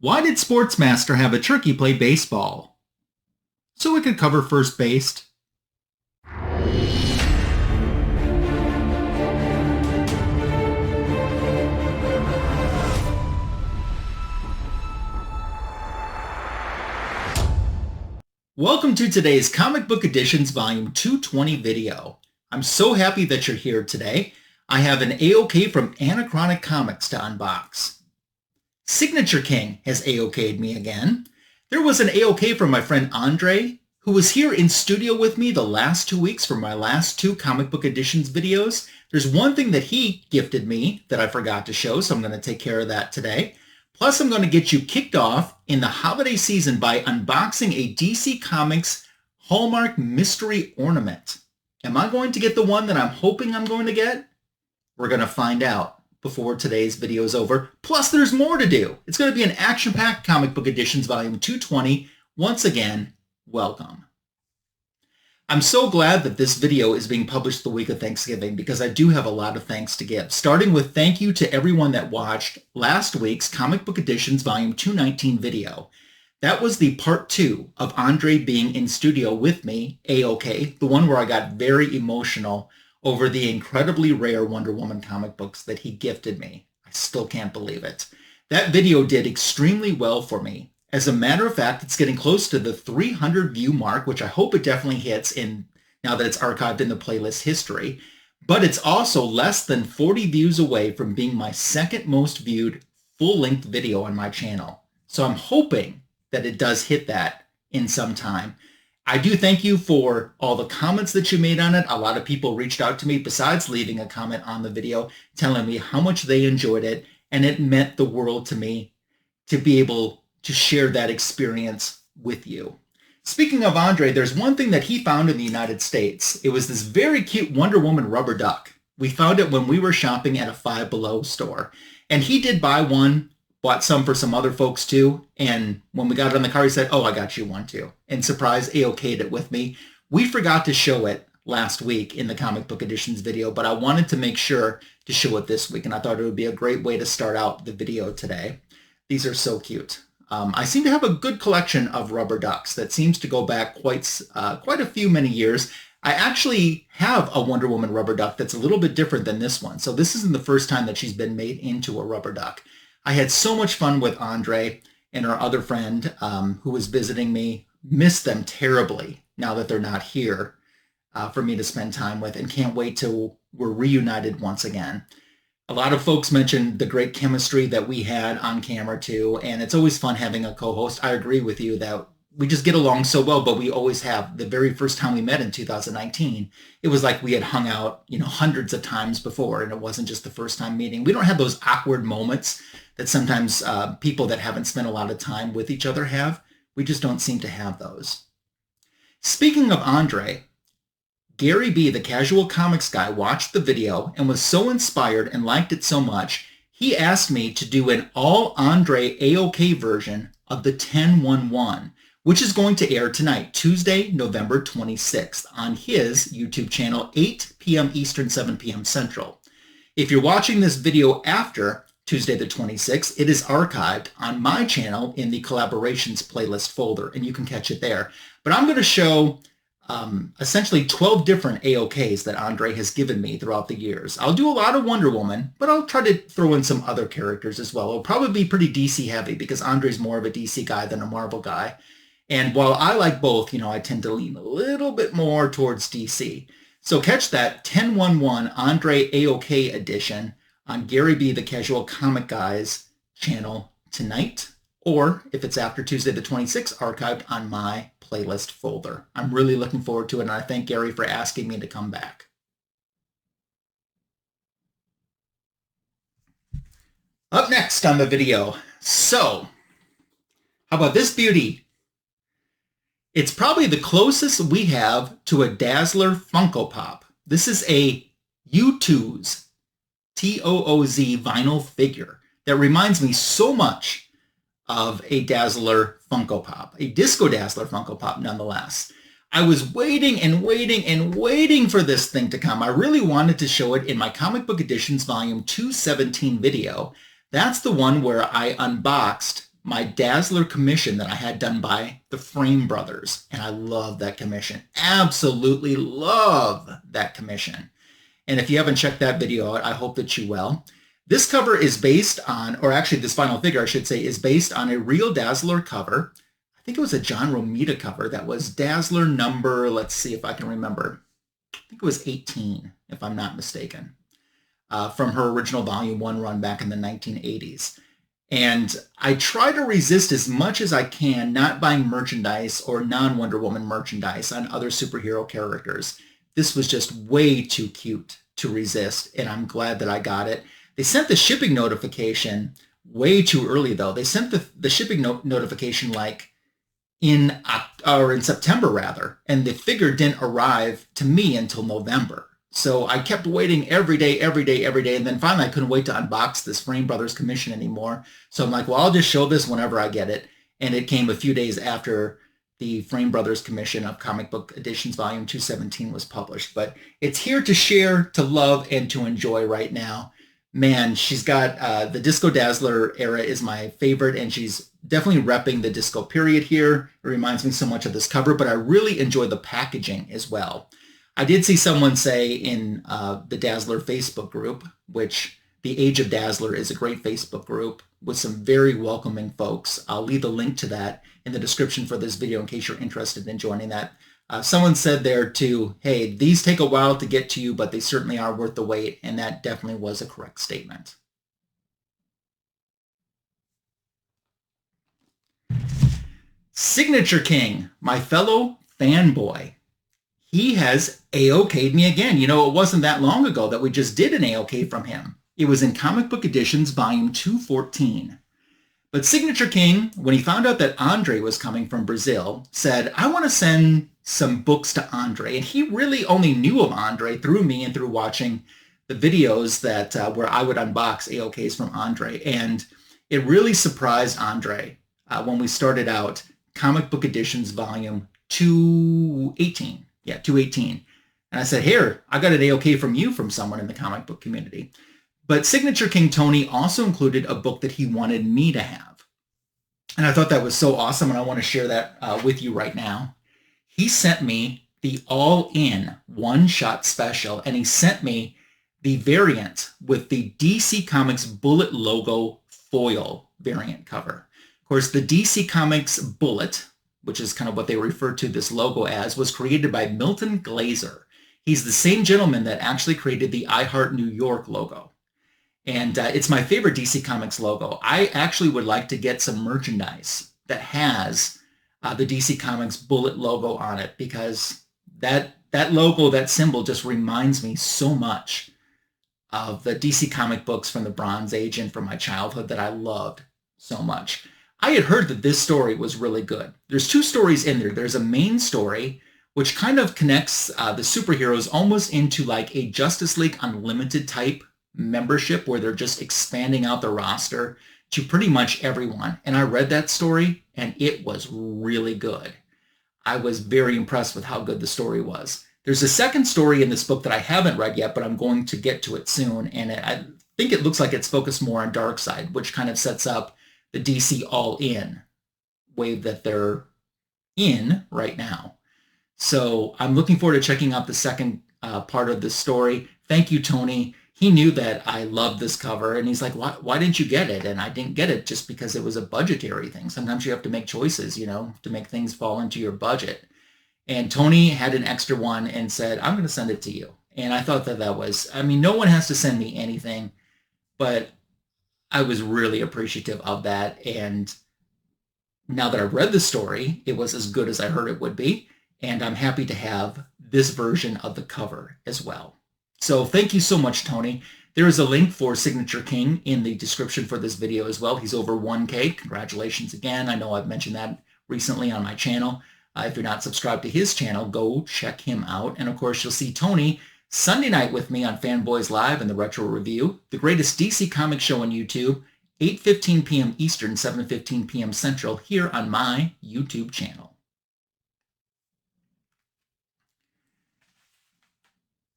Why did Sportsmaster have a turkey play baseball? So it could cover first base. Welcome to today's Comic Book Editions Volume 220 video. I'm so happy that you're here today. I have an AOK from Anachronic Comics to unbox. Signature King has AOK'd me again. There was an AOK from my friend Andre, who was here in studio with me the last 2 weeks for my last two Comic Book Editions videos. There's one thing that he gifted me that I forgot to show, so I'm going to take care of that today. Plus, I'm going to get you kicked off in the holiday season by unboxing a DC Comics Hallmark mystery ornament. Am I going to get the one that I'm hoping I'm going to get? We're going to find out before today's video is over. Plus, there's more to do. It's going to be an action-packed Comic Book Editions Volume 220. Once again, welcome. I'm so glad that this video is being published the week of Thanksgiving because I do have a lot of thanks to give. Starting with thank you to everyone that watched last week's Comic Book Editions Volume 219 video. That was the part 2 of Andre being in studio with me, AOK, the one where I got very emotional over the incredibly rare Wonder Woman comic books that he gifted me. I still can't believe it. That video did extremely well for me. As a matter of fact, it's getting close to the 300 view mark, which I hope it definitely hits in now that it's archived in the playlist history. But it's also less than 40 views away from being my second most viewed full-length video on my channel. So I'm hoping that it does hit that in some time. I do thank you for all the comments that you made on it. A lot of people reached out to me besides leaving a comment on the video telling me how much they enjoyed it, and it meant the world to me to be able to share that experience with you. Speaking of Andre, there's one thing that he found in the United States. It was this very cute Wonder Woman rubber duck. We found it when we were shopping at a Five Below store. And he did buy one, bought some for some other folks too. And when we got it on the car, he said, oh, I got you one too. And surprise, AOK'd it with me. We forgot to show it last week in the Comic Book Editions video, but I wanted to make sure to show it this week. And I thought it would be a great way to start out the video today. These are so cute. I seem to have a good collection of rubber ducks that seems to go back quite a few many years. I actually have a Wonder Woman rubber duck that's a little bit different than this one. So this isn't the first time that she's been made into a rubber duck. I had so much fun with Andre and our other friend who was visiting me. Missed them terribly now that they're not here for me to spend time with, and can't wait till we're reunited once again. A lot of folks mentioned the great chemistry that we had on camera too, and it's always fun having a co-host. I agree with you that we just get along so well, but we always have. The very first time we met in 2019, it was like we had hung out, hundreds of times before, and it wasn't just the first time meeting. We don't have those awkward moments that sometimes people that haven't spent a lot of time with each other have. We just don't seem to have those. Speaking of Andre, Gary B, the casual comics guy, watched the video and was so inspired and liked it so much, he asked me to do an all Andre AOK version of the 1011, which is going to air tonight, Tuesday, November 26th, on his YouTube channel, 8 p.m. Eastern, 7 p.m. Central. If you're watching this video after Tuesday the 26th, it is archived on my channel in the collaborations playlist folder, and you can catch it there. But I'm going to show essentially 12 different AOKs that Andre has given me throughout the years. I'll do a lot of Wonder Woman, but I'll try to throw in some other characters as well. It'll probably be pretty DC heavy because Andre's more of a DC guy than a Marvel guy. And while I like both, I tend to lean a little bit more towards DC. So catch that 1011 Andre AOK edition on Gary B, the Casual Comic Guy's channel tonight, or if it's after Tuesday the 26th, archived on my playlist folder. I'm really looking forward to it, and I thank Gary for asking me to come back. Up next on the video, so how about this beauty? It's probably the closest we have to a Dazzler Funko Pop. This is a YouTooz, T-O-O-Z vinyl figure that reminds me so much of a Dazzler Funko Pop, a Disco Dazzler Funko Pop nonetheless. I was waiting and waiting and waiting for this thing to come. I really wanted to show it in my Comic Book Editions Volume 217 video. That's the one where I unboxed my Dazzler commission that I had done by the Frame Brothers. And I love that commission. Absolutely love that commission. And if you haven't checked that video out, I hope that you will. This cover is based on, or actually this final figure, I should say, is based on a real Dazzler cover. I think it was a John Romita cover that was Dazzler number, let's see if I can remember. I think it was 18, if I'm not mistaken, from her original Volume 1 run back in the 1980s. And I try to resist as much as I can not buying merchandise or non-Wonder Woman merchandise on other superhero characters. This was just way too cute to resist, and I'm glad that I got it. They sent the shipping notification way too early, though. They sent the shipping notification like in September, rather, and the figure didn't arrive to me until November. So I kept waiting every day, and then finally I couldn't wait to unbox this Frame Brothers commission anymore. So I'm like, well, I'll just show this whenever I get it. And it came a few days after the Frame Brothers commission of Comic Book Editions Volume 217 was published. But it's here to share, to love, and to enjoy right now. Man, she's got the Disco Dazzler era is my favorite, and she's definitely repping the disco period here. It reminds me so much of this cover, but I really enjoy the packaging as well. I did see someone say in the Dazzler Facebook group, which the Age of Dazzler is a great Facebook group with some very welcoming folks. I'll leave a link to that in the description for this video in case you're interested in joining that. Someone said there too, hey, these take a while to get to you, but they certainly are worth the wait, and that definitely was a correct statement. Signature King, my fellow fanboy. He has AOK'd me again. You know, it wasn't that long ago that we just did an AOK from him. It was in Comic Book Editions Volume 214. But Signature King, when he found out that Andre was coming from Brazil, said, I want to send some books to Andre. And he really only knew of Andre through me and through watching the videos that where I would unbox AOKs from Andre. And it really surprised Andre when we started out Comic Book Editions Volume 218. Yeah, 218. And I said, here, I got an AOK from you from someone in the comic book community. But Signature King Tony also included a book that he wanted me to have. And I thought that was so awesome, and I want to share that with you right now. He sent me the all-in one-shot special, and he sent me the variant with the DC Comics Bullet logo foil variant cover. Of course, the DC Comics Bullet, which is kind of what they refer to this logo as, was created by Milton Glaser. He's the same gentleman that actually created the I Heart New York logo. And it's my favorite DC Comics logo. I actually would like to get some merchandise that has the DC Comics Bullet logo on it, because that logo, that symbol just reminds me so much of the DC comic books from the Bronze Age and from my childhood that I loved so much. I had heard that this story was really good. There's two stories in there. There's a main story, which kind of connects the superheroes almost into like a Justice League Unlimited type membership, where they're just expanding out the roster to pretty much everyone. And I read that story, and it was really good. I was very impressed with how good the story was. There's a second story in this book that I haven't read yet, but I'm going to get to it soon. And I think it looks like it's focused more on Darkseid, which kind of sets up the DC all-in wave that they're in right now. So I'm looking forward to checking out the second part of this story. Thank you, Tony. He knew that I loved this cover, and he's like, why didn't you get it? And I didn't get it just because it was a budgetary thing. Sometimes you have to make choices, you know, to make things fall into your budget. And Tony had an extra one and said, I'm going to send it to you. And I thought that that was, I mean, no one has to send me anything, but I was really appreciative of that. And now that I've read the story, it was as good as I heard it would be. And I'm happy to have this version of the cover as well. So thank you so much, Tony. There is a link for Signature King in the description for this video as well. He's over 1K. Congratulations again. I know I've mentioned that recently on my channel. If you're not subscribed to his channel, go check him out. And of course, you'll see Tony Sunday night with me on Fanboys Live and the Retro Review, the greatest DC comic show on YouTube, 8:15 p.m. Eastern, 7:15 p.m. Central, here on my YouTube channel.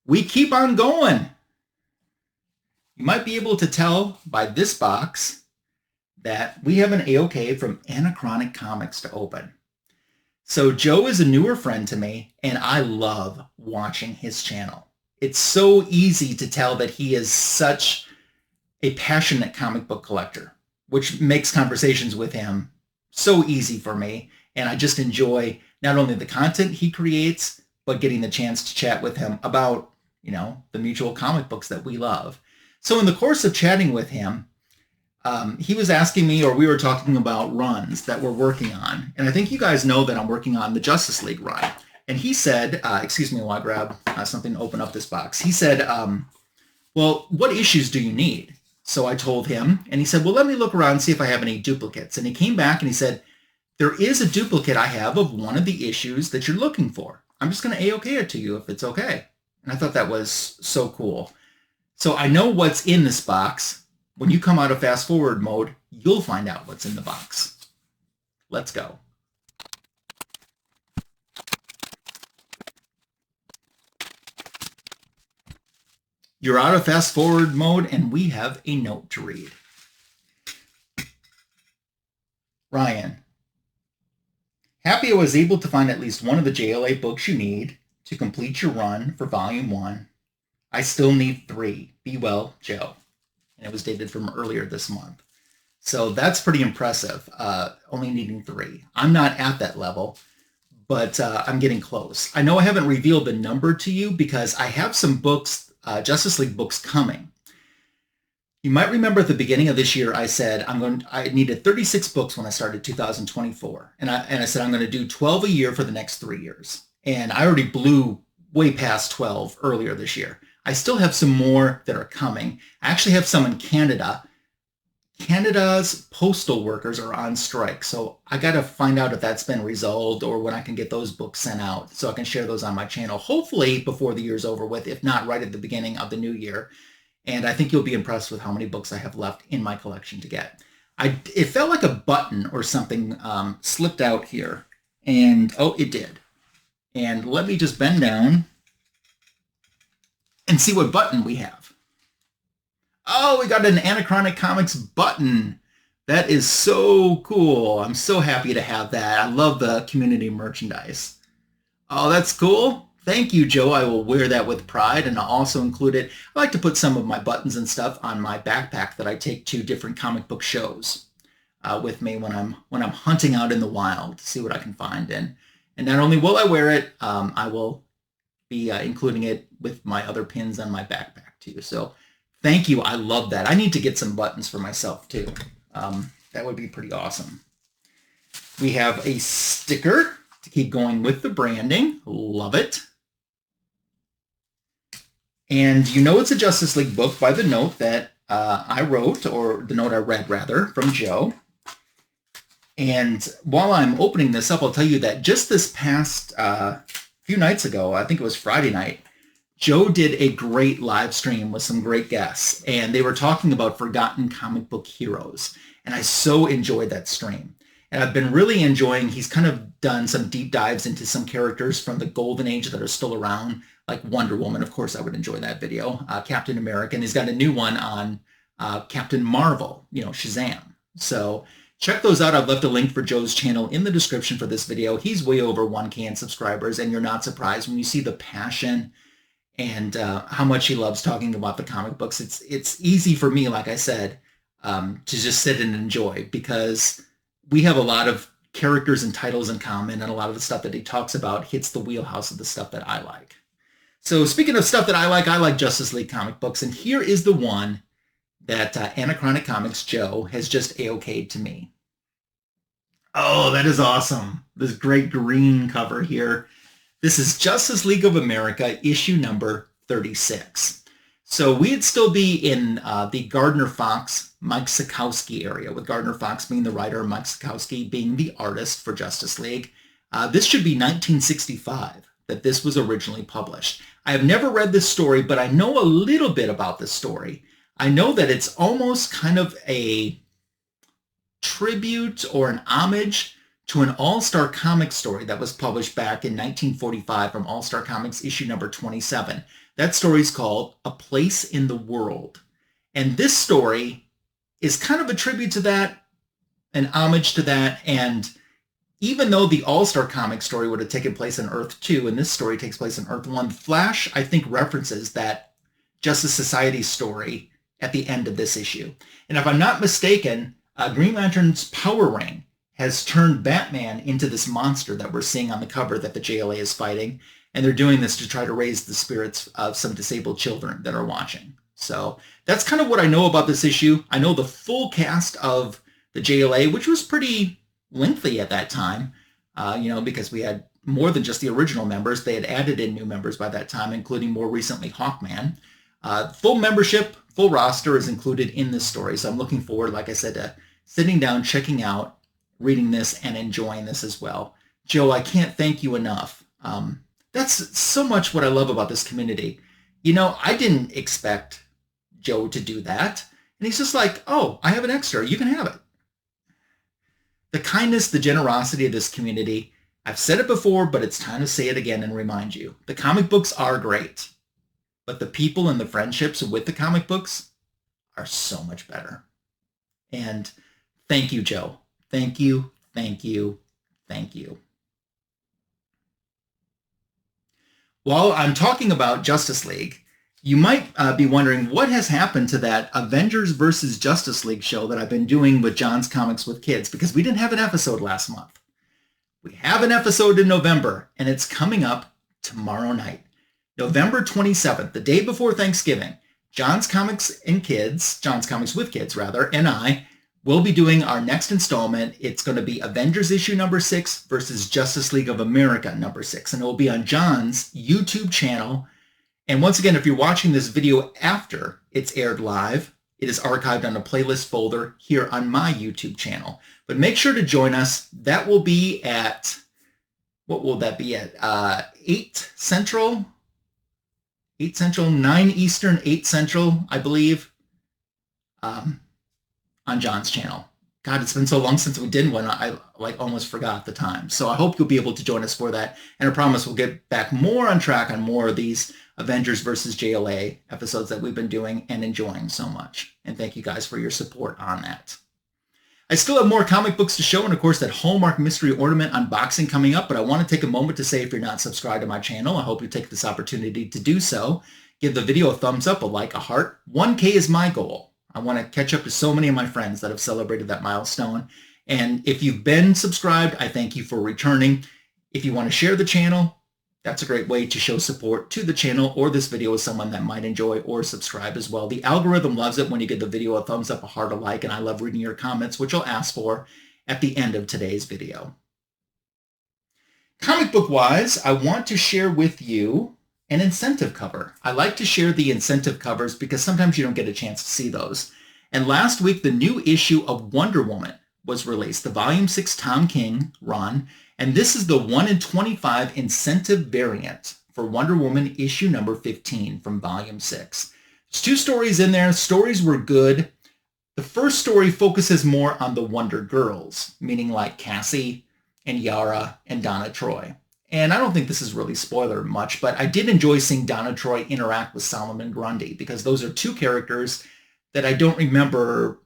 We keep on going. You might be able to tell by this box that we have an AOK from Anachronic Comics to open. So Joe is a newer friend to me, and I love watching his channel. It's so easy to tell that he is such a passionate comic book collector, which makes conversations with him so easy for me. And I just enjoy not only the content he creates, but getting the chance to chat with him about, the mutual comic books that we love. So in the course of chatting with him, he was asking me, or we were talking about runs that we're working on. And I think you guys know that I'm working on the Justice League run. And he said, excuse me while I grab something to open up this box. He said, well, what issues do you need? So I told him, and he said, well, let me look around and see if I have any duplicates. And he came back and he said, there is a duplicate I have of one of the issues that you're looking for. I'm just going to AOK it to you if it's okay. And I thought that was so cool. So I know what's in this box. When you come out of fast forward mode, you'll find out what's in the box. Let's go. You're out of fast forward mode, and we have a note to read. Ryan, happy I was able to find at least one of the JLA books you need to complete your run for Volume 1. I still need 3. Be well, Joe. And it was dated from earlier this month. So that's pretty impressive, only needing 3. I'm not at that level, but I'm getting close. I know I haven't revealed the number to you because I have some books, Justice League books coming. You might remember at the beginning of this year, I said I needed 36 books when I started 2024. And I said I'm going to do 12 a year for the next 3 years. And I already blew way past 12 earlier this year. I still have some more that are coming. I actually have some in Canada. Canada's postal workers are on strike. So I got to find out if that's been resolved or when I can get those books sent out so I can share those on my channel, hopefully before the year's over with, if not right at the beginning of the new year. And I think you'll be impressed with how many books I have left in my collection to get. It felt like a button or something slipped out here. And, oh, it did. And let me just bend down and see what button we have. Oh, we got an Anachronic Comics button. That is so cool. I'm so happy to have that. I love the community merchandise. Oh, that's cool. Thank you, Joe. I will wear that with pride, and I'll also include it. I like to put some of my buttons and stuff on my backpack that I take to different comic book shows with me when I'm hunting out in the wild to see what I can find. And not only will I wear it, I will be including it with my other pins on my backpack too. So thank you. I love that. I need to get some buttons for myself too. That would be pretty awesome. We have a sticker to keep going with the branding. Love it. And it's a Justice League book by the note that I wrote, or the note I read rather, from Joe. And while I'm opening this up, I'll tell you that just this past few nights ago, I think it was Friday night, Joe did a great live stream with some great guests, and they were talking about forgotten comic book heroes. And I so enjoyed that stream. And I've been really enjoying, he's kind of done some deep dives into some characters from the golden age that are still around, like Wonder Woman. Of course, I would enjoy that video. Captain America, and he's got a new one on Captain Marvel, Shazam. So check those out. I've left a link for Joe's channel in the description for this video. He's way over 1K in subscribers, and you're not surprised when you see the passion and how much he loves talking about the comic books. It's easy for me, like I said, to just sit and enjoy, because we have a lot of characters and titles in common, and a lot of the stuff that he talks about hits the wheelhouse of the stuff that I like. So speaking of stuff that I like Justice League comic books, and here is the one that Anachronic Comics Joe has just AOK'd to me. Oh, that is awesome. This great green cover here. This is Justice League of America, issue number 36. So we'd still be in the Gardner-Fox, Mike Sekowsky area, with Gardner-Fox being the writer, Mike Sekowsky being the artist for Justice League. This should be 1965 that this was originally published. I have never read this story, but I know a little bit about this story. I know that it's almost kind of a tribute or an homage to an All-Star Comics story that was published back in 1945 from All-Star Comics issue number 27. That story is called A Place in the World. And this story is kind of a tribute to that, an homage to that. And even though the All-Star comic story would have taken place in Earth 2, and this story takes place in Earth 1, Flash, I think, references that Justice Society story at the end of this issue. And if I'm not mistaken, Green Lantern's power ring has turned Batman into this monster that we're seeing on the cover that the JLA is fighting. And they're doing this to try to raise the spirits of some disabled children that are watching. So that's kind of what I know about this issue. I know the full cast of the JLA, which was pretty lengthy at that time, because we had more than just the original members. They had added in new members by that time, including more recently Hawkman. Full membership, full roster is included in this story. So I'm looking forward, like I said, to sitting down, checking out, reading this, and enjoying this as well. Joe, I can't thank you enough. That's so much what I love about this community. I didn't expect Joe to do that. And he's just like, oh, I have an extra. You can have it. The kindness, the generosity of this community. I've said it before, but it's time to say it again and remind you. The comic books are great, but the people and the friendships with the comic books are so much better. And thank you, Joe. Thank you, thank you, thank you. While I'm talking about Justice League, you might be wondering what has happened to that Avengers versus Justice League show that I've been doing with John's Comics with Kids, because we didn't have an episode last month. We have an episode in November, and it's coming up tomorrow night. November 27th, the day before Thanksgiving, John's Comics with Kids, and I will be doing our next installment. It's going to be Avengers issue number 6 versus Justice League of America number 6, and it will be on John's YouTube channel. And once again, if you're watching this video after it's aired live, it is archived on a playlist folder here on my YouTube channel. But make sure to join us. That will be at, what will that be at? 8 Central, 9 Eastern, 8 Central, I believe, on John's channel. God, it's been so long since we did one, I almost forgot the time. So I hope you'll be able to join us for that. And I promise we'll get back more on track on more of these Avengers versus JLA episodes that we've been doing and enjoying so much. And thank you guys for your support on that. I still have more comic books to show, and of course that Hallmark Mystery Ornament unboxing coming up, but I want to take a moment to say, if you're not subscribed to my channel, I hope you take this opportunity to do so. Give the video a thumbs up, a like, a heart. 1K is my goal. I want to catch up to so many of my friends that have celebrated that milestone. And if you've been subscribed, I thank you for returning. If you want to share the channel, that's a great way to show support to the channel or this video with someone that might enjoy or subscribe as well. The algorithm loves it when you give the video a thumbs up, a heart, a like, and I love reading your comments, which I'll ask for at the end of today's video. Comic book wise, I want to share with you an incentive cover. I like to share the incentive covers because sometimes you don't get a chance to see those. And last week, the new issue of Wonder Woman was released, the Volume 6 Tom King run, and this is the 1 in 25 incentive variant for Wonder Woman issue number 15 from Volume 6. There's 2 stories in there. Stories were good. The first story focuses more on the Wonder Girls, meaning like Cassie and Yara and Donna Troy. And I don't think this is really spoiler much, but I did enjoy seeing Donna Troy interact with Solomon Grundy, because those are 2 characters that I don't remember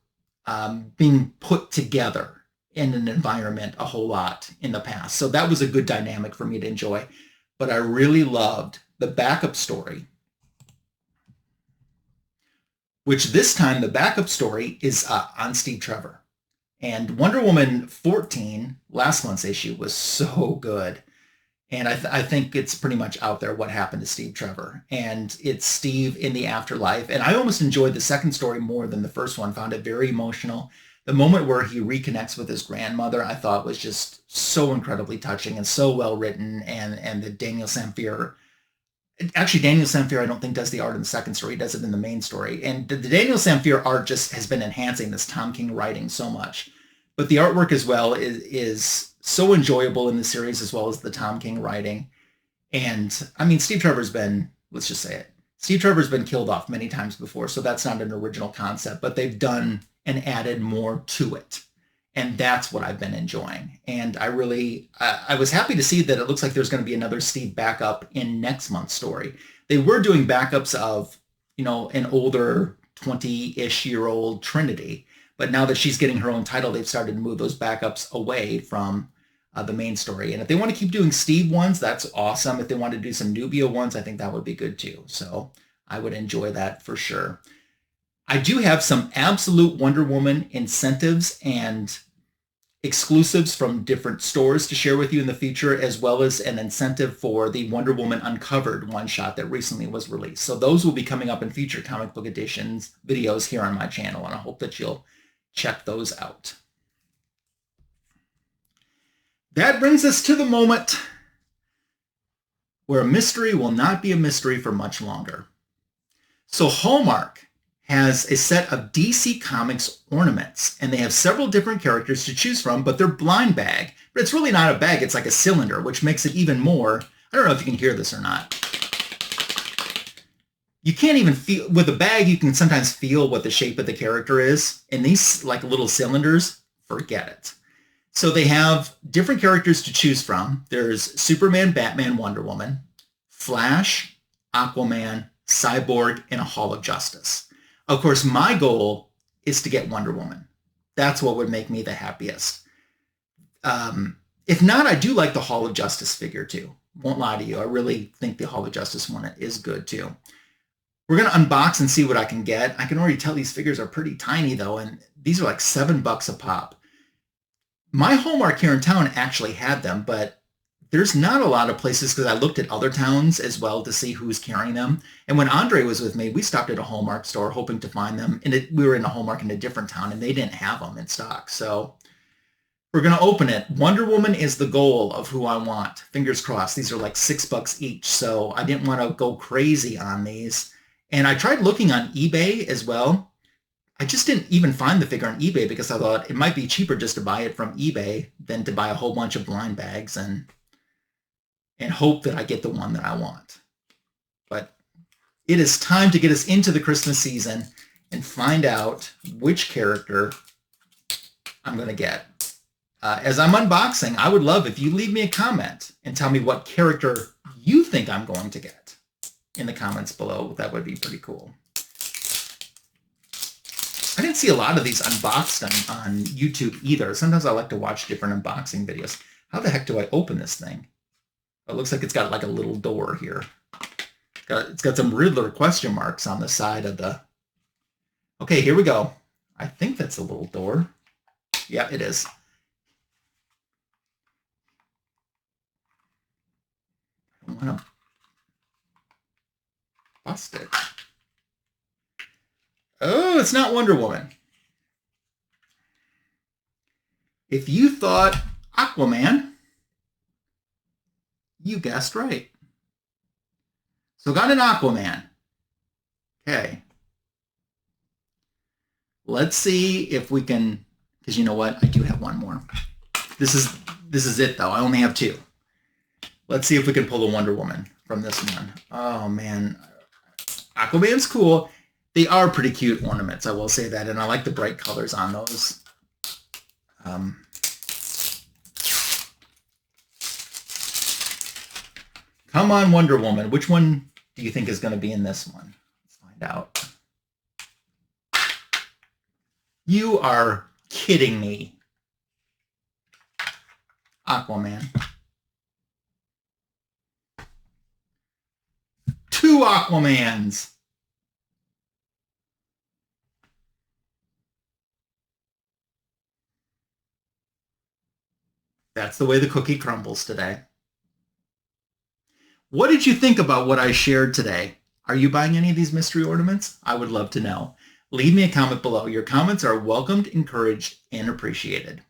being put together in an environment a whole lot in the past. So that was a good dynamic for me to enjoy. But I really loved the backup story, which this time the backup story is on Steve Trevor. And Wonder Woman 14, last month's issue, was so good. And I think it's pretty much out there what happened to Steve Trevor. And it's Steve in the afterlife. And I almost enjoyed the second story more than the first one. Found it very emotional. The moment where he reconnects with his grandmother, I thought was just so incredibly touching and so well written. And the Daniel Sampere, actually Daniel Sampere I don't think does the art in the second story. He does it in the main story. And the Daniel Sampere art just has been enhancing this Tom King writing so much. But the artwork as well is so enjoyable in the series, as well as the Tom King writing. And I mean, Steve Trevor's been, let's just say it, Steve Trevor's been killed off many times before, so that's not an original concept, but they've done and added more to it. And that's what I've been enjoying. And I really, I was happy to see that it looks like there's going to be another Steve backup in next month's story. They were doing backups of, an older 20-ish year old Trinity, But now that she's getting her own title, they've started to move those backups away from the main story. And if they want to keep doing Steve ones, that's awesome. If they want to do some Nubia ones, I think that would be good too. So I would enjoy that for sure. I do have some absolute Wonder Woman incentives and exclusives from different stores to share with you in the future, as well as an incentive for the Wonder Woman Uncovered one-shot that recently was released. So those will be coming up in future comic book editions videos here on my channel, and I hope that you'll check those out. That brings us to the moment where a mystery will not be a mystery for much longer. So Hallmark has a set of DC Comics ornaments, and they have several different characters to choose from, but they're blind bag. But it's really not a bag, it's like a cylinder, which makes it even more, I don't know if you can hear this or not. You can't even feel, with a bag, you can sometimes feel what the shape of the character is. And these like little cylinders, forget it. So they have different characters to choose from. There's Superman, Batman, Wonder Woman, Flash, Aquaman, Cyborg, and a Hall of Justice. Of course, my goal is to get Wonder Woman. That's what would make me the happiest. If not, I do like the Hall of Justice figure too. Won't lie to you. I really think the Hall of Justice one is good too. We're going to unbox and see what I can get. I can already tell these figures are pretty tiny though, and these are like $7 a pop. My Hallmark here in town actually had them, but there's not a lot of places because I looked at other towns as well to see who's carrying them. And when Andre was with me, we stopped at a Hallmark store hoping to find them. And we were in a Hallmark in a different town, and they didn't have them in stock. So we're going to open it. Wonder Woman is the goal of who I want. Fingers crossed. These are like $6 each. So I didn't want to go crazy on these. And I tried looking on eBay as well. I just didn't even find the figure on eBay because I thought it might be cheaper just to buy it from eBay than to buy a whole bunch of blind bags and hope that I get the one that I want. But it is time to get us into the Christmas season and find out which character I'm going to get. As I'm unboxing, I would love if you leave me a comment and tell me what character you think I'm going to get in the comments below. That would be pretty cool. I didn't see a lot of these unboxed on YouTube either. Sometimes I like to watch different unboxing videos. How the heck do I open this thing? It looks like it's got like a little door here. It's got some Riddler question marks on the side of the... Okay, here we go. I think that's a little door. Yeah, it is. I don't want to bust it. Oh, it's not Wonder Woman. If you thought Aquaman, you guessed right. So got an Aquaman. Okay. Let's see if we can, because you know what? I do have one more. This is it though. I only have two. Let's see if we can pull a Wonder Woman from this one. Oh man. Aquaman's cool. They are pretty cute ornaments, I will say that, and I like the bright colors on those. Come on, Wonder Woman. Which one do you think is going to be in this one? Let's find out. You are kidding me. Aquaman. 2 Aquamans. That's the way the cookie crumbles today. What did you think about what I shared today? Are you buying any of these mystery ornaments? I would love to know. Leave me a comment below. Your comments are welcomed, encouraged, and appreciated.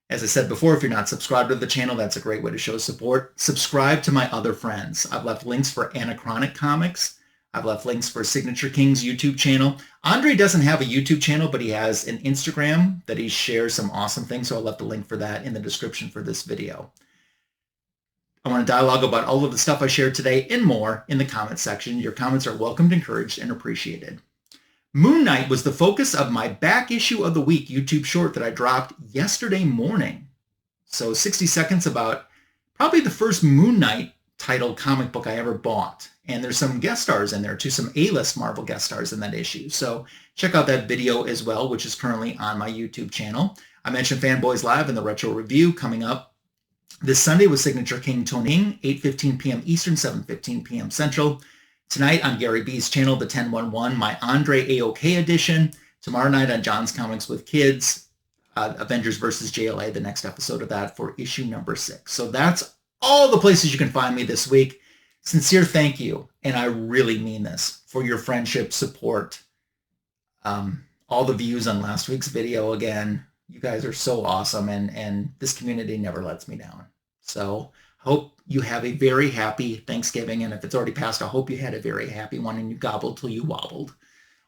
As I said before, if you're not subscribed to the channel, that's a great way to show support. Subscribe to my other friends. I've left links for Anachronic Comics. I've left links for Signature King's YouTube channel. Andre doesn't have a YouTube channel, but he has an Instagram that he shares some awesome things, so I left a link for that in the description for this video. I want to dialogue about all of the stuff I shared today and more in the comment section. Your comments are welcomed, encouraged, and appreciated. Moon Knight was the focus of my back issue of the week YouTube short that I dropped yesterday morning. So 60 seconds about probably the first Moon Knight titled comic book I ever bought. And there's some guest stars in there too, some A-list Marvel guest stars in that issue. So check out that video as well, which is currently on my YouTube channel. I mentioned Fanboys Live and the Retro Review coming up this Sunday with signature King Tony, 8:15 p.m. Eastern, 7:15 p.m. Central. Tonight on Gary B's channel, the 1011, my Andre AOK edition. Tomorrow night on John's Comics with Kids, Avengers versus JLA, the next episode of that for issue number 6. So that's all the places you can find me this week. Sincere thank you, and I really mean this, for your friendship, support, all the views on last week's video. Again, you guys are so awesome, and this community never lets me down. So hope you have a very happy Thanksgiving, and if it's already passed, I hope you had a very happy one and you gobbled till you wobbled,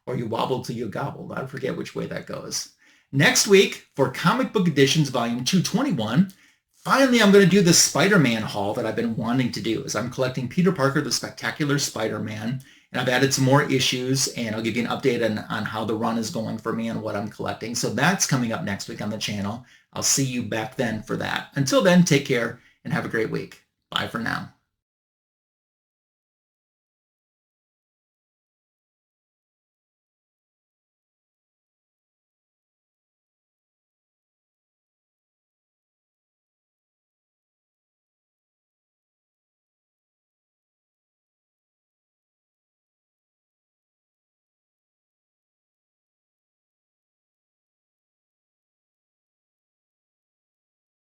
or you wobbled till you gobbled. I forget which way that goes. Next week, for Comic Book Editions Volume 221, finally I'm going to do the Spider-Man haul that I've been wanting to do. Is I'm collecting Peter Parker, the Spectacular Spider-Man, and I've added some more issues, and I'll give you an update on how the run is going for me and what I'm collecting. So that's coming up next week on the channel. I'll see you back then for that. Until then, take care and have a great week. Bye for now.